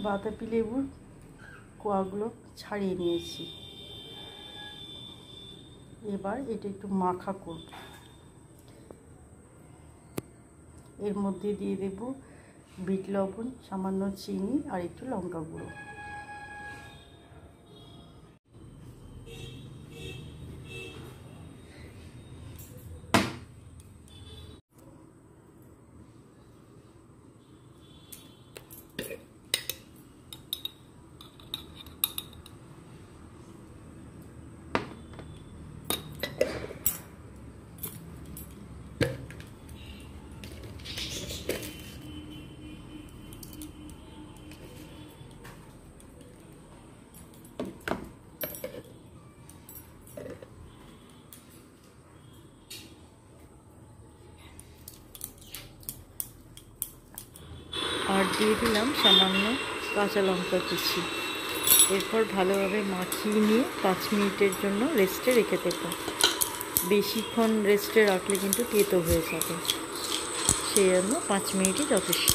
বাতাবি লেবুর কোয়াগুলো ছাড়িয়ে নিয়েছি। এবার এটা একটু মাখা করব। এর মধ্যে দিয়ে দেব বিট লবণ, সামান্য চিনি আর একটু লঙ্কা গুঁড়ো। আর দিয়ে দিলাম সামান্য কাঁচা লঙ্কা কুচি। এরপর ভালোভাবে মাখিয়ে নিয়ে 5 মিনিটের জন্য রেস্টে রেখে দেব। বেশিক্ষণ রেস্টে রাখলে কিন্তু তেতো হয়ে যাবে, সেই জন্য 5 মিনিটই যথেষ্ট।